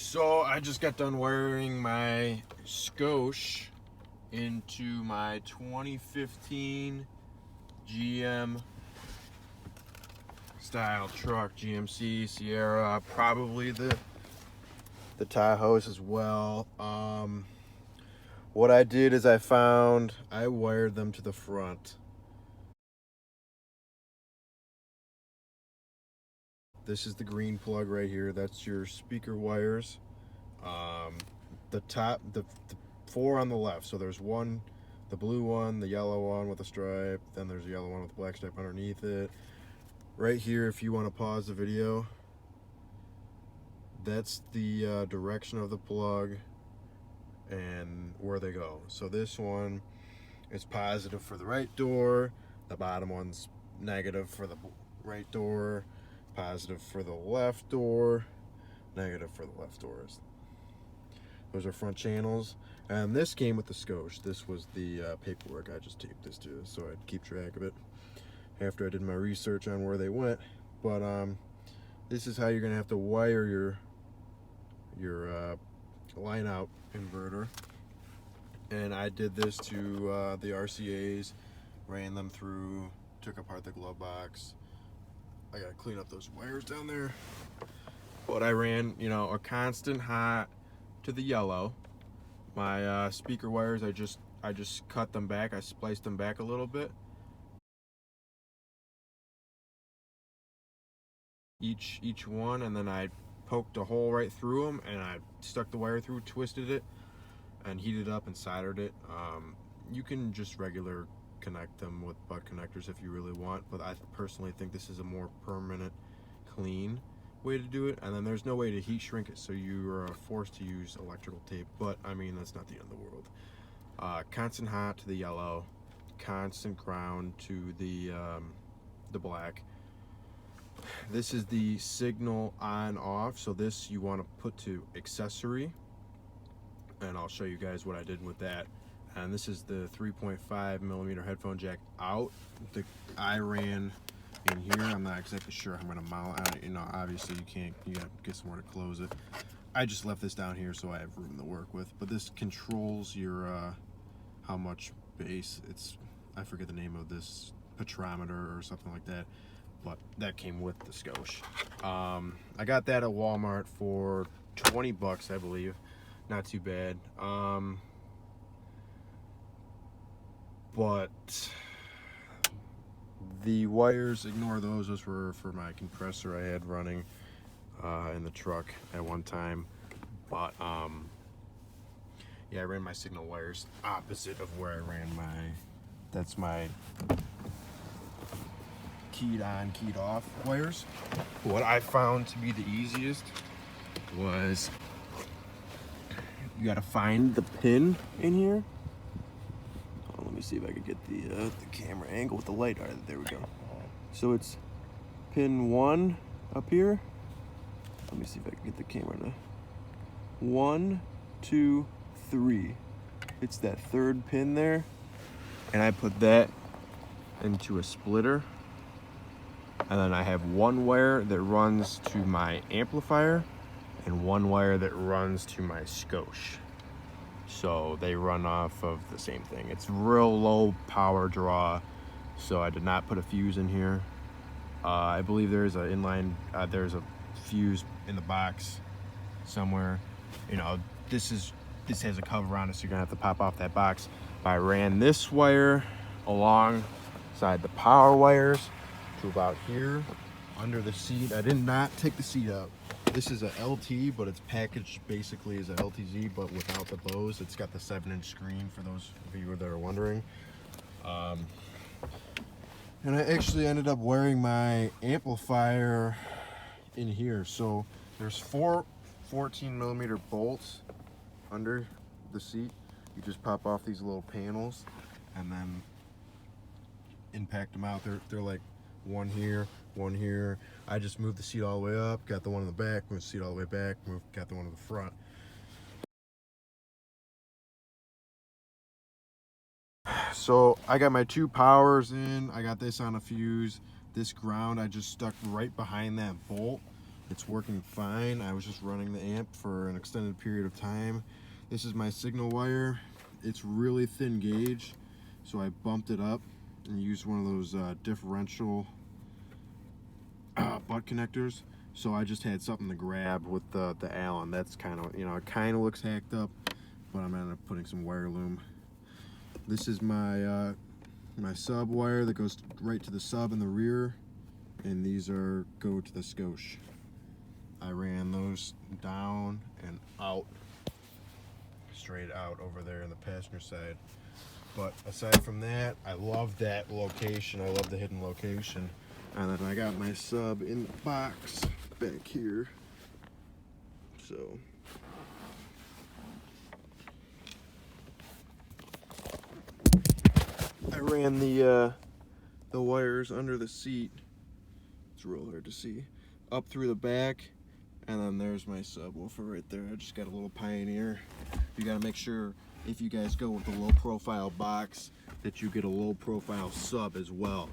So I just got done wiring my skosh into my 2015 GM style truck, GMC Sierra, probably the Tahoes as well. What I did is I wired them to the front. This is the green plug right here. That's your speaker wires. The four on the left. So there's one, the blue one, the yellow one with a stripe. Then there's a yellow one with a black stripe underneath it. Right here, if you want to pause the video, that's the direction of the plug and where they go. So this one is positive for the right door. The bottom one's negative for the right door. Positive for the left door, negative for the left doors. Those are front channels, and this came with the skosh. This was the paperwork. I just taped this to so I'd keep track of it after I did my research on where they went. But this is how you're gonna have to wire your line out inverter. And I did this to the RCAs, ran them through, took apart the glove box. I gotta clean up those wires down there. But I ran, a constant hot to the yellow. My speaker wires, I just cut them back. I spliced them back a little bit. Each one, and then I poked a hole right through them, and I stuck the wire through, twisted it, and heated it up and soldered it. You can just regular connect them with butt connectors if you really want, but I personally think this is a more permanent, clean way to do it. And then there's no way to heat shrink it, so you are forced to use electrical tape, but I mean, that's not the end of the world. Constant hot to the yellow, constant ground to the black. This is the signal on off, so this you want to put to accessory, and I'll show you guys what I did with that. And this is the 3.5 millimeter headphone jack out. I ran in here. I'm not exactly sure how I'm gonna mount it. Obviously you gotta get somewhere to close it. I just left this down here so I have room to work with. But this controls your how much bass. I forget the name of this, petrometer or something like that. But that came with the skosh. I got that at Walmart for 20 bucks, I believe. Not too bad. But the wires, ignore those. Those were for my compressor I had running in the truck at one time. But yeah, I ran my signal wires opposite of where I ran that's my keyed on, keyed off wires. What I found to be the easiest was you gotta find the pin in here. Let me see if I could get the camera angle with the light. All right, there we go. So it's pin 1 up here. Let me see if I can get the camera to 1, 2, 3. It's that third pin there, and I put that into a splitter. And then I have one wire that runs to my amplifier and one wire that runs to my skosh. So they run off of the same thing. It's real low power draw, so I did not put a fuse in here. I believe there's a inline, there's a fuse in the box somewhere. This has a cover on it, so you're gonna have to pop off that box. I ran this wire alongside the power wires to about here under the seat. I did not take the seat out. This is a LT, but it's packaged basically as a LTZ, but without the bows. It's got the 7-inch screen for those of you that are wondering. And I actually ended up wearing my amplifier in here. So there's 4 14-millimeter bolts under the seat. You just pop off these little panels and then impact them out. They're like one here, one here. I just moved the seat all the way up, got the one in the back, moved the seat all the way back, got the one in the front. So I got my 2 powers in. I got this on a fuse. This ground I just stuck right behind that bolt. It's working fine. I was just running the amp for an extended period of time. This is my signal wire. It's really thin gauge, so I bumped it up and used one of those differential butt connectors. So I just had something to grab with the Allen. That's kind of, it kind of looks hacked up, but I'm gonna end up putting some wire loom. This is my my sub wire that goes right to the sub in the rear, and these go to the skosh. I ran those down and out, straight out over there in the passenger side. But aside from that, I love that location. I love the hidden location. And then I got my sub in the box back here. So I ran the wires under the seat. It's real hard to see. Up through the back, and then there's my subwoofer right there. I just got a little Pioneer. You got to make sure if you guys go with a low profile box that you get a low profile sub as well.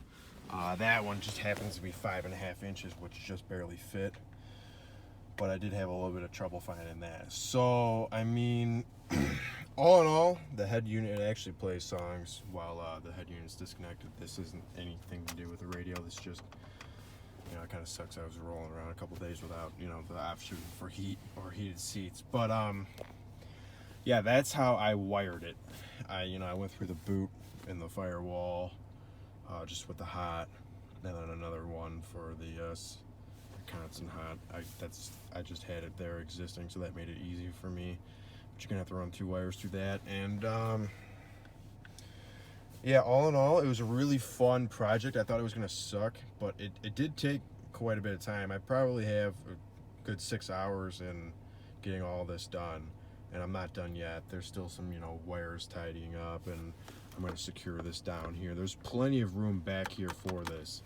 That one just happens to be 5.5 inches, which just barely fit. But I did have a little bit of trouble finding that. So, I mean, all in all, the head unit actually plays songs while the head unit's disconnected. This isn't anything to do with the radio. This just, it kind of sucks. I was rolling around a couple days without, the option for heat or heated seats. But, yeah, that's how I wired it. I went through the boot and the firewall, just with the hot, and then another one for the constant hot. I just had it there existing, so that made it easy for me. But you're gonna have to run 2 wires through that, and yeah, all in all, it was a really fun project. I thought it was gonna suck, but it did take quite a bit of time. I probably have a good 6 hours in getting all this done, and I'm not done yet. There's still some wires tidying up, and I'm going to secure this down here. There's plenty of room back here for this.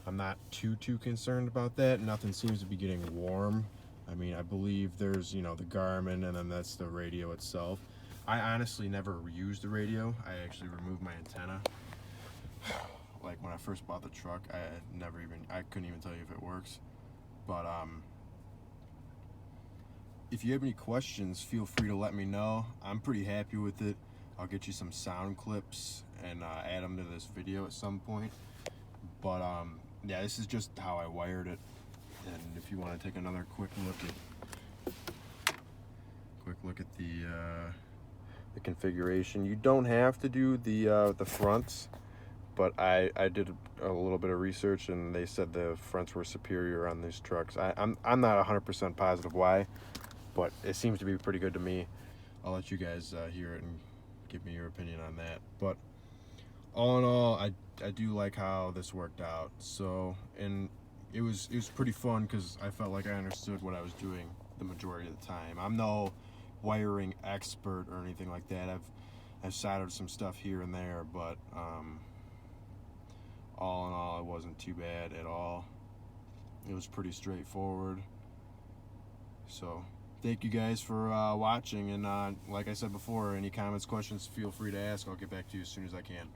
I'm not too concerned about that. Nothing seems to be getting warm. I mean, I believe there's the Garmin, and then that's the radio itself. I honestly never used the radio. I actually removed my antenna. Like when I first bought the truck, I couldn't even tell you if it works. But if you have any questions, feel free to let me know. I'm pretty happy with it. I'll get you some sound clips and add them to this video at some point. But yeah, this is just how I wired it. And if you want to take another quick look at the configuration, you don't have to do the fronts, but I did a little bit of research, and they said the fronts were superior on these trucks. I'm not 100% positive why, but it seems to be pretty good to me. I'll let you guys hear it and give me your opinion on that. But all in all, I do like how this worked out. So, and it was pretty fun because I felt like I understood what I was doing the majority of the time. I'm no wiring expert or anything like that. I've soldered some stuff here and there, but all in all, it wasn't too bad at all. It was pretty straightforward. So thank you guys for watching, and like I said before, any comments, questions, feel free to ask. I'll get back to you as soon as I can.